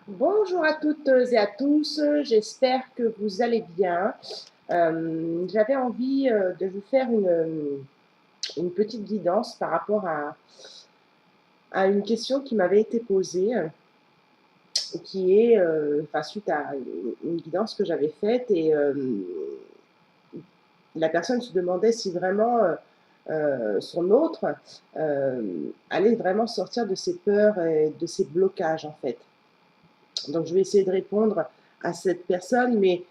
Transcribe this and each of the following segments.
Bonjour à toutes et à tous, j'espère que vous allez bien. J'avais envie de vous faire une petite guidance par rapport à une question qui m'avait été posée, qui est, enfin, suite à une guidance que j'avais faite et la personne se demandait si vraiment son autre allait vraiment sortir de ses peurs et de ses blocages en fait. Donc, je vais essayer de répondre à cette personne, mais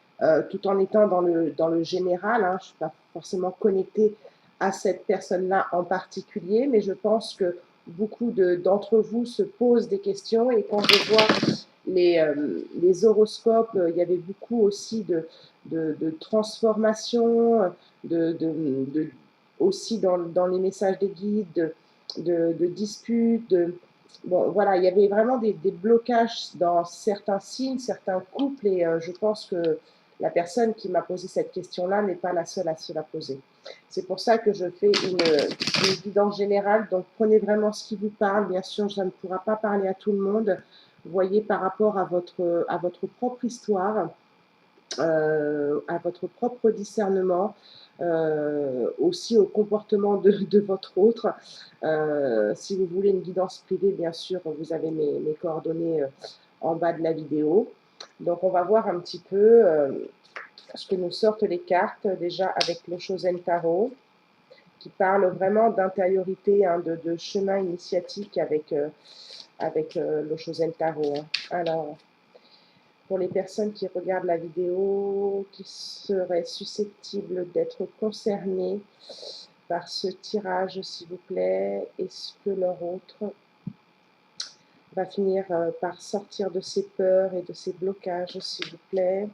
tout en étant dans le général. Hein, je ne suis pas forcément connectée à cette personne-là en particulier, mais je pense que beaucoup d'entre vous se posent des questions. Et quand je vois les horoscopes, il y avait beaucoup aussi de transformations, de, aussi dans les messages des guides, de disputes, bon, voilà, il y avait vraiment des blocages dans certains signes, certains couples, et je pense que la personne qui m'a posé cette question-là n'est pas la seule à se la poser. C'est pour ça que je fais une guidance générale, donc prenez vraiment ce qui vous parle. Bien sûr, ça ne pourra pas parler à tout le monde. Voyez par rapport à votre propre histoire, à votre propre discernement, aussi au comportement de votre autre. Si vous voulez une guidance privée, bien sûr, vous avez mes coordonnées en bas de la vidéo. Donc, on va voir un petit peu ce que nous sortent les cartes, déjà avec le Shosen Tarot, qui parle vraiment d'intériorité, hein, de chemin initiatique avec le Shosen Tarot. Hein. Alors, pour les personnes qui regardent la vidéo, qui seraient susceptibles d'être concernées par ce tirage, s'il vous plaît, est-ce que leur autre va finir par sortir de ses peurs et de ses blocages, s'il vous plaît?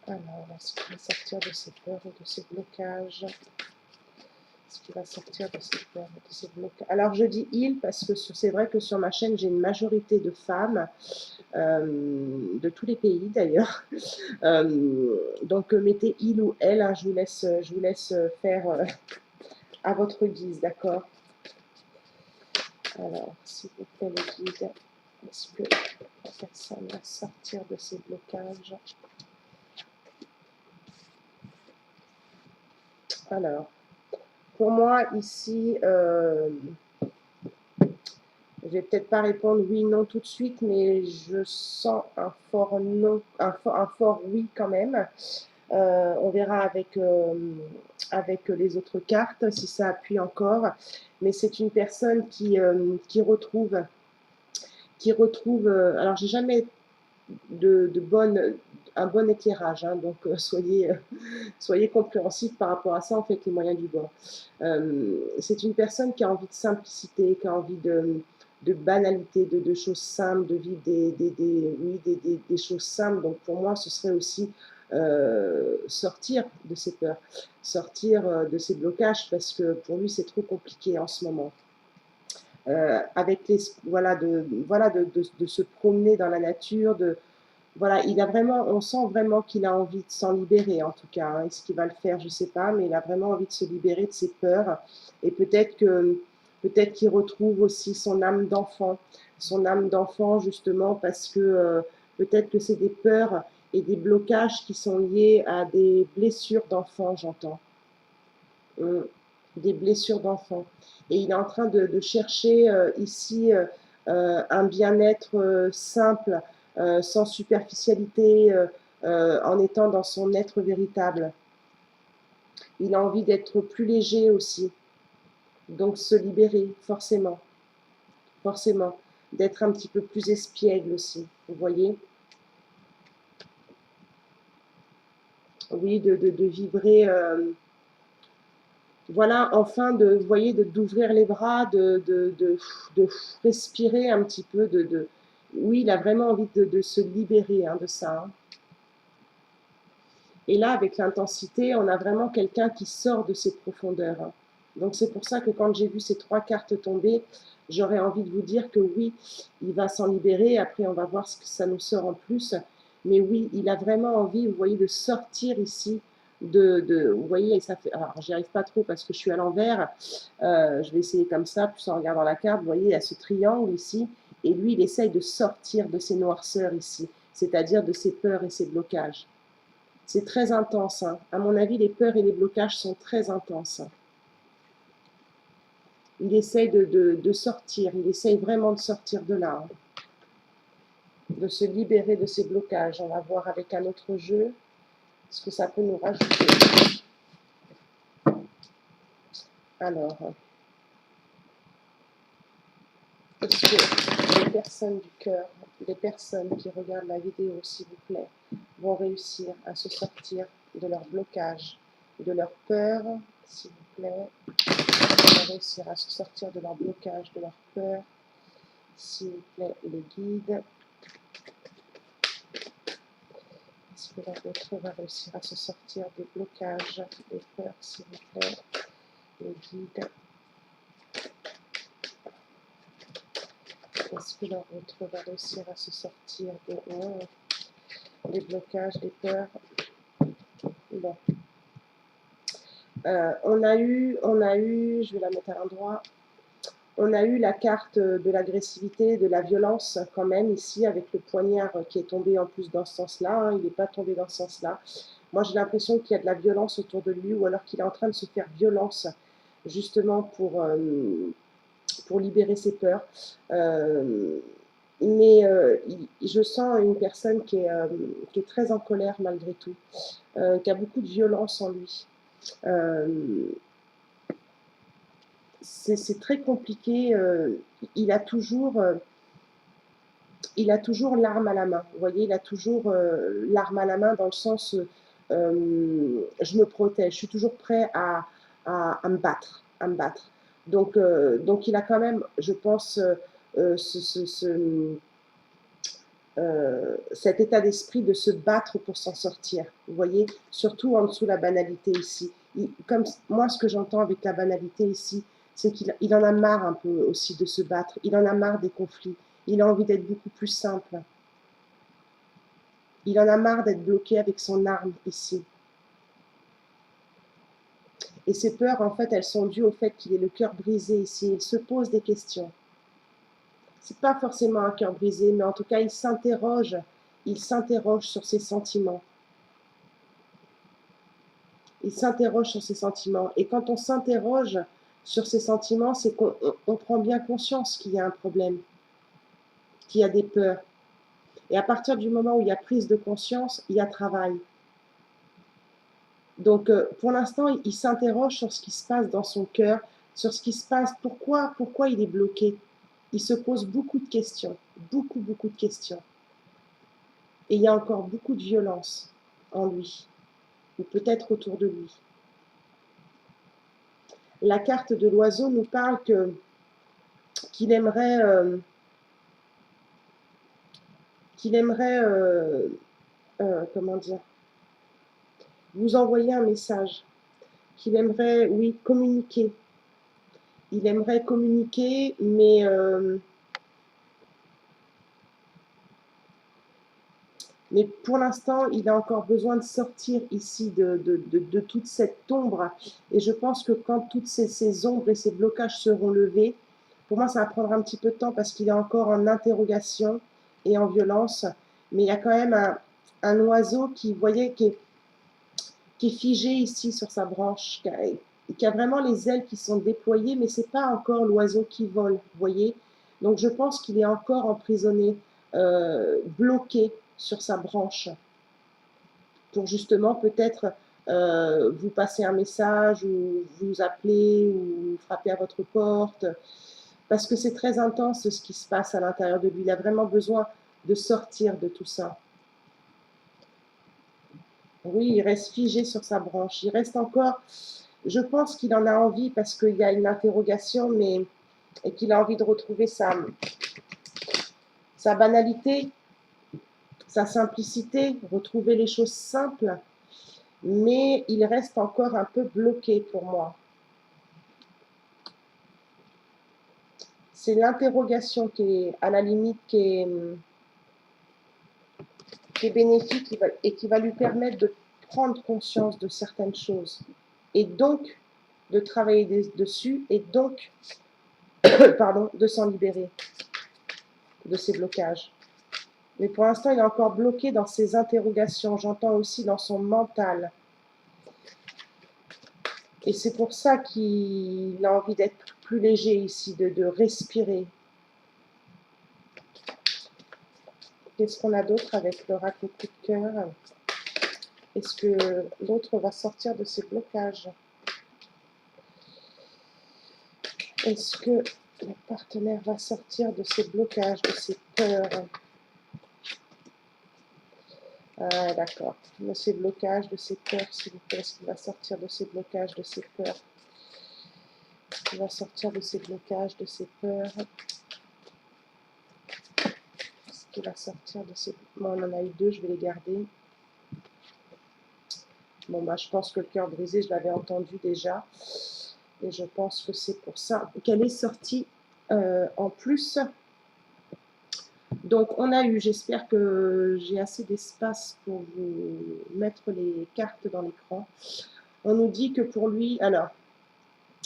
Alors, est-ce qu'il va sortir de ses peurs et de ses blocages? Est-ce qu'il va sortir de ses peurs et de ses blocages? Alors, je dis il parce que c'est vrai que sur ma chaîne, j'ai une majorité de femmes, de tous les pays d'ailleurs. Donc, mettez il ou elle, hein, je vous laisse faire à votre guise, d'accord? Alors, s'il vous plaît, le guide, est-ce que la personne va sortir de ses blocages? Alors, pour moi, ici, je vais peut-être pas répondre oui, non tout de suite, mais je sens un fort non, un fort oui quand même. On verra avec les autres cartes si ça appuie encore. Mais c'est une personne qui retrouve. Alors, j'ai jamais de bonne, un bon éclairage, hein, donc soyez compréhensifs par rapport à ça, en fait, les moyens du bord. C'est une personne qui a envie de simplicité, qui a envie de banalité, de choses simples, de vivre des choses simples. Donc pour moi, ce serait aussi sortir de ses peurs, sortir de ses blocages, parce que pour lui, c'est trop compliqué en ce moment. Avec les, de se promener dans la nature, voilà, il a vraiment, on sent vraiment qu'il a envie de s'en libérer, en tout cas. Hein. Est-ce qu'il va le faire, je ne sais pas, mais il a vraiment envie de se libérer de ses peurs. Et peut-être qu'il retrouve aussi son âme d'enfant justement parce que peut-être que c'est des peurs et des blocages qui sont liés à des blessures d'enfant, j'entends. Des blessures d'enfant. Et il est en train de chercher ici un bien-être simple, sans superficialité, en étant dans son être véritable. Il a envie d'être plus léger aussi, donc se libérer, forcément, forcément, d'être un petit peu plus espiègle aussi, vous voyez? Oui, de vibrer, voilà, enfin, vous voyez, d'ouvrir les bras, de respirer un petit peu, oui, il a vraiment envie de se libérer hein, de ça. Hein. Et là, avec l'intensité, on a vraiment quelqu'un qui sort de ses profondeurs. Hein. Donc c'est pour ça que quand j'ai vu ces trois cartes tomber, j'aurais envie de vous dire que oui, il va s'en libérer. Après, on va voir ce que ça nous sort en plus. Mais oui, il a vraiment envie, vous voyez, de sortir ici vous voyez, ça fait, alors j'y arrive pas trop parce que je suis à l'envers, je vais essayer comme ça, plus en regardant la carte, vous voyez, il y a ce triangle ici, et lui, il essaye de sortir de ces noirceurs ici, c'est-à-dire de ses peurs et ses blocages. C'est très intense, hein. À mon avis, les peurs et les blocages sont très intenses. Il essaye de sortir, il essaye vraiment de sortir de là, hein, de se libérer de ces blocages. On va voir avec un autre jeu ce que ça peut nous rajouter. Alors, est-ce que les personnes du cœur, les personnes qui regardent la vidéo, s'il vous plaît, vont réussir à se sortir de leur blocage, de leur peur, s'il vous plaît, vont réussir à se sortir de leur blocage, de leur peur, s'il vous plaît, les guides. Est-ce que l'autre va réussir à se sortir des blocages, des peurs, s'il vous plaît, les guides. Est-ce que l'autre va réussir à se sortir des blocages, des peurs? Bon. On a eu, je vais la mettre à l'endroit, on a eu la carte de l'agressivité, de la violence quand même ici, avec le poignard qui est tombé en plus dans ce sens-là, hein, il n'est pas tombé dans ce sens-là. Moi j'ai l'impression qu'il y a de la violence autour de lui, ou alors qu'il est en train de se faire violence, justement pour libérer ses peurs. Mais je sens une personne qui est très en colère malgré tout, qui a beaucoup de violence en lui. C'est très compliqué. Il a toujours l'arme à la main. Vous voyez, il a toujours l'arme à la main dans le sens, je me protège, je suis toujours prêt à me battre, Donc il a quand même, je pense, cet état d'esprit de se battre pour s'en sortir. Vous voyez, surtout en dessous la banalité ici. Comme moi, ce que j'entends avec la banalité ici, c'est qu'il en a marre un peu aussi de se battre. Il en a marre des conflits. Il a envie d'être beaucoup plus simple. Il en a marre d'être bloqué avec son arme ici. Et ces peurs, en fait, elles sont dues au fait qu'il ait le cœur brisé ici. Il se pose des questions. C'est pas forcément un cœur brisé, mais en tout cas, il s'interroge sur ses sentiments. Il s'interroge sur ses sentiments. Et quand on s'interroge sur ses sentiments, c'est qu'on prend bien conscience qu'il y a un problème, qu'il y a des peurs. Et à partir du moment où il y a prise de conscience, il y a travail. Donc, pour l'instant, il s'interroge sur ce qui se passe dans son cœur, sur ce qui se passe, pourquoi il est bloqué. Il se pose beaucoup de questions, beaucoup de questions. Et il y a encore beaucoup de violence en lui, ou peut-être autour de lui. La carte de l'oiseau nous parle qu'il aimerait, comment dire, vous envoyer un message, qu'il aimerait, oui, communiquer. Il aimerait communiquer, mais pour l'instant, il a encore besoin de sortir ici de toute cette ombre. Et je pense que quand toutes ces ombres et ces blocages seront levés, pour moi, ça va prendre un petit peu de temps parce qu'il est encore en interrogation et en violence. Mais il y a quand même un oiseau qui, vous voyez, qui est figé ici sur sa branche, qui a vraiment les ailes qui sont déployées, mais ce n'est pas encore l'oiseau qui vole, vous voyez. Donc je pense qu'il est encore emprisonné, bloqué sur sa branche, pour justement peut-être vous passer un message, ou vous appeler, ou frapper à votre porte, parce que c'est très intense ce qui se passe à l'intérieur de lui. Il a vraiment besoin de sortir de tout ça. Oui, il reste figé sur sa branche. Il reste encore, je pense qu'il en a envie parce qu'il y a une interrogation, et qu'il a envie de retrouver sa banalité, sa simplicité, retrouver les choses simples, mais il reste encore un peu bloqué pour moi. C'est l'interrogation qui est à la limite, qui est bénéfique et qui va lui permettre de prendre conscience de certaines choses et donc de travailler dessus et donc pardon, de s'en libérer de ces blocages. Mais pour l'instant, il est encore bloqué dans ses interrogations. J'entends aussi dans son mental. Et c'est pour ça qu'il a envie d'être plus léger ici, de respirer. Qu'est-ce qu'on a d'autre avec l'oracle coup de cœur? Est-ce que l'autre va sortir de ses blocages? Est-ce que le partenaire va sortir de ses blocages, de ses peurs? Ah, d'accord. De ses blocages, de ses peurs, s'il vous plaît. Est-ce qu'il va sortir de ses blocages, de ses peurs? Est-ce qu'il va sortir de ses blocages, de ses peurs? Est-ce qu'il va sortir de ses... Bon, on en a eu deux, je vais les garder. Bon, bah, je pense que le cœur brisé, je l'avais entendu déjà. Et je pense que c'est pour ça qu'elle est sortie en plus. Donc, on a eu, j'espère que j'ai assez d'espace pour vous mettre les cartes dans l'écran. On nous dit que pour lui, alors,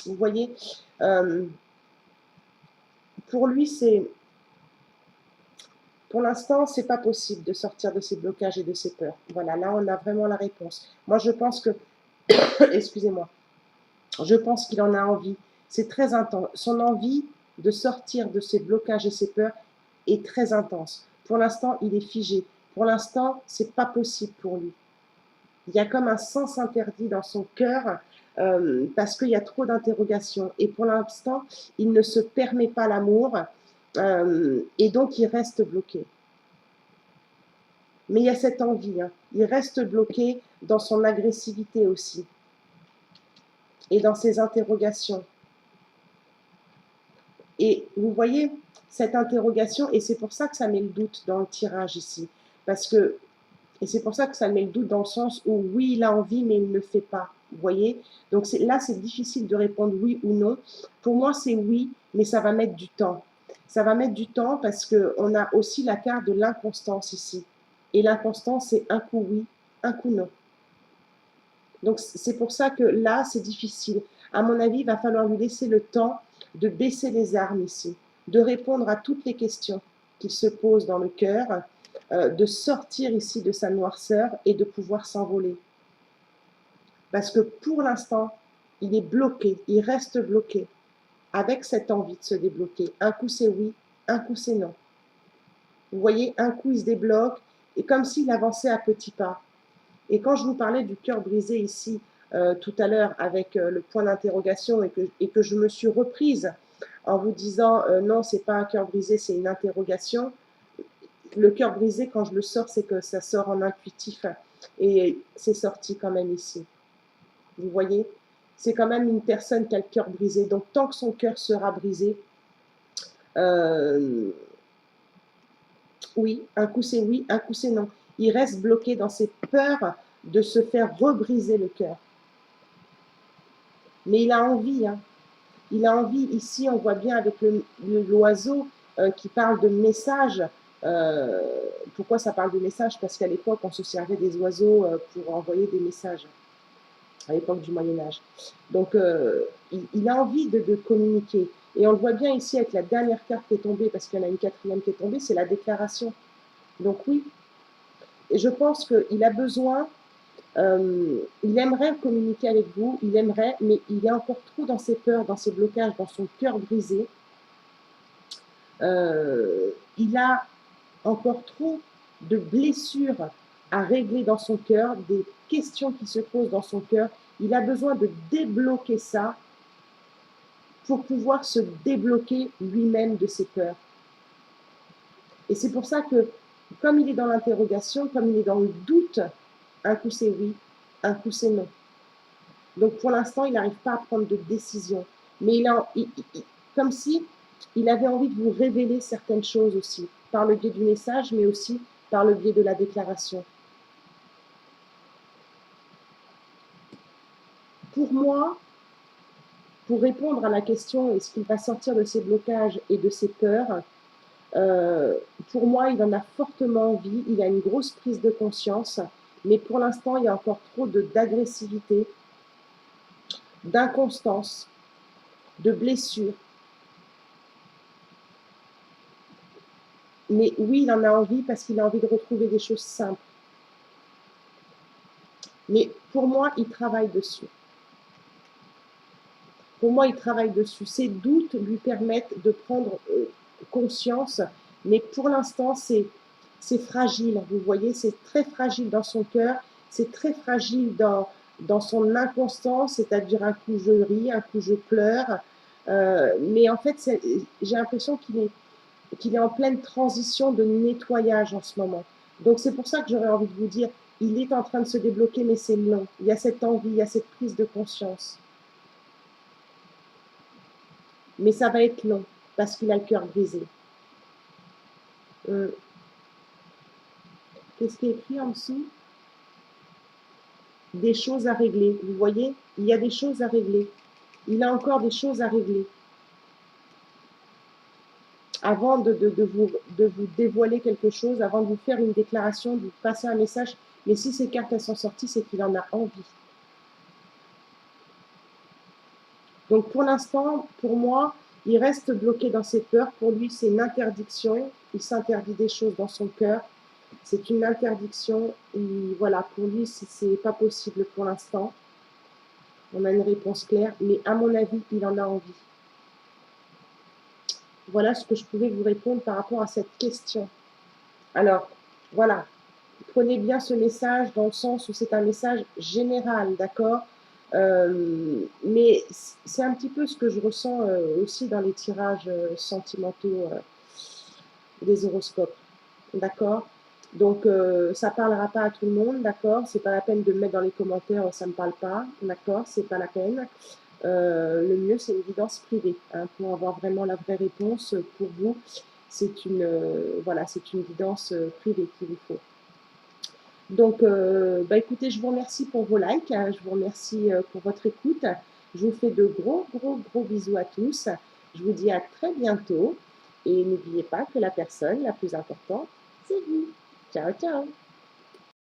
vous voyez, pour lui, c'est, pour l'instant, c'est pas possible de sortir de ses blocages et de ses peurs. Voilà, là, on a vraiment la réponse. Moi, je pense que, excusez-moi, je pense qu'il en a envie. C'est très intense. Son envie de sortir de ses blocages et ses peurs est très intense. Pour l'instant, il est figé. Pour l'instant, c'est pas possible pour lui. Il y a comme un sens interdit dans son cœur parce qu'il y a trop d'interrogations. Et pour l'instant, il ne se permet pas l'amour et donc il reste bloqué. Mais il y a cette envie. Hein. Il reste bloqué dans son agressivité aussi et dans ses interrogations. Et vous voyez cette interrogation, et c'est pour ça que ça met le doute dans le tirage ici. Parce que, et c'est pour ça que ça met le doute dans le sens où oui, il a envie, mais il ne le fait pas. Vous voyez? Donc là, c'est difficile de répondre oui ou non. Pour moi, c'est oui, mais ça va mettre du temps. Ça va mettre du temps parce qu'on a aussi la carte de l'inconstance ici. Et l'inconstance, c'est un coup oui, un coup non. Donc c'est pour ça que là, c'est difficile. À mon avis, il va falloir lui laisser le temps de baisser les armes ici, de répondre à toutes les questions qu'il se pose dans le cœur, de sortir ici de sa noirceur et de pouvoir s'envoler. Parce que pour l'instant, il est bloqué, il reste bloqué, avec cette envie de se débloquer. Un coup c'est oui, un coup c'est non. Vous voyez, un coup il se débloque, et comme s'il avançait à petits pas. Et quand je vous parlais du cœur brisé ici, tout à l'heure, avec le point d'interrogation, et que je me suis reprise en vous disant non, c'est pas un cœur brisé, c'est une interrogation. Le cœur brisé, quand je le sors, c'est que ça sort en intuitif. Et c'est sorti quand même ici. Vous voyez? C'est quand même une personne qui a le cœur brisé. Donc, tant que son cœur sera brisé, oui, un coup c'est oui, un coup c'est non. Il reste bloqué dans ses peurs de se faire rebriser le cœur. Mais il a envie, hein. Il a envie, ici on voit bien avec l'oiseau qui parle de message. Pourquoi ça parle de message? Parce qu'à l'époque on se servait des oiseaux pour envoyer des messages, à l'époque du Moyen-Âge. Donc il a envie de communiquer. Et on le voit bien ici avec la dernière carte qui est tombée, parce qu'il y en a une quatrième qui est tombée, c'est la déclaration. Donc oui, et je pense qu'il a besoin, il aimerait communiquer avec vous, il aimerait, mais il est encore trop dans ses peurs, dans ses blocages, dans son cœur brisé. Il a encore trop de blessures à régler dans son cœur, des questions qui se posent dans son cœur. Il a besoin de débloquer ça pour pouvoir se débloquer lui-même de ses peurs. Et c'est pour ça que, comme il est dans l'interrogation, comme il est dans le doute, un coup c'est oui, un coup c'est non. Donc pour l'instant, il n'arrive pas à prendre de décision. Mais comme si il avait envie de vous révéler certaines choses aussi, par le biais du message, mais aussi par le biais de la déclaration. Pour moi, pour répondre à la question, est-ce qu'il va sortir de ses blocages et de ses peurs, pour moi, il en a fortement envie, il a une grosse prise de conscience, Mais pour l'instant, il y a encore trop d'agressivité, d'inconstance, de blessures. Mais oui, il en a envie parce qu'il a envie de retrouver des choses simples. Mais pour moi, il travaille dessus. Pour moi, il travaille dessus. Ses doutes lui permettent de prendre conscience, mais pour l'instant, c'est fragile. Vous voyez, c'est très fragile dans son cœur, c'est très fragile dans son inconstance, c'est-à-dire un coup je ris, un coup je pleure. Mais en fait, j'ai l'impression qu'il est en pleine transition de nettoyage en ce moment. Donc c'est pour ça que j'aurais envie de vous dire, il est en train de se débloquer, mais c'est long. Il y a cette envie, il y a cette prise de conscience. Mais ça va être long, parce qu'il a le cœur brisé. Qu'est-ce qui est écrit en dessous? Des choses à régler. Vous voyez, il y a des choses à régler. Il a encore des choses à régler. Avant de vous dévoiler quelque chose, avant de vous faire une déclaration, de vous passer un message, mais si ces cartes elles sont sorties, c'est qu'il en a envie. Donc pour l'instant, pour moi, il reste bloqué dans ses peurs. Pour lui, c'est une interdiction. Il s'interdit des choses dans son cœur. C'est une interdiction. Et voilà, pour lui, c'est pas possible pour l'instant. On a une réponse claire, mais à mon avis, il en a envie. Voilà ce que je pouvais vous répondre par rapport à cette question. Alors, voilà, prenez bien ce message dans le sens où c'est un message général, d'accord? Mais c'est un petit peu ce que je ressens aussi dans les tirages sentimentaux des horoscopes, d'accord? Donc, ça ne parlera pas à tout le monde, d'accord? C'est pas la peine de me mettre dans les commentaires, ça ne me parle pas, d'accord? C'est pas la peine. Le mieux, c'est une guidance privée, hein, pour avoir vraiment la vraie réponse pour vous. C'est une, voilà, c'est une guidance privée qu'il vous faut. Donc, bah, écoutez, je vous remercie pour vos likes, hein, je vous remercie pour votre écoute. Je vous fais de gros, gros, gros bisous à tous. Je vous dis à très bientôt. Et n'oubliez pas que la personne la plus importante, c'est vous. Ciao, ciao.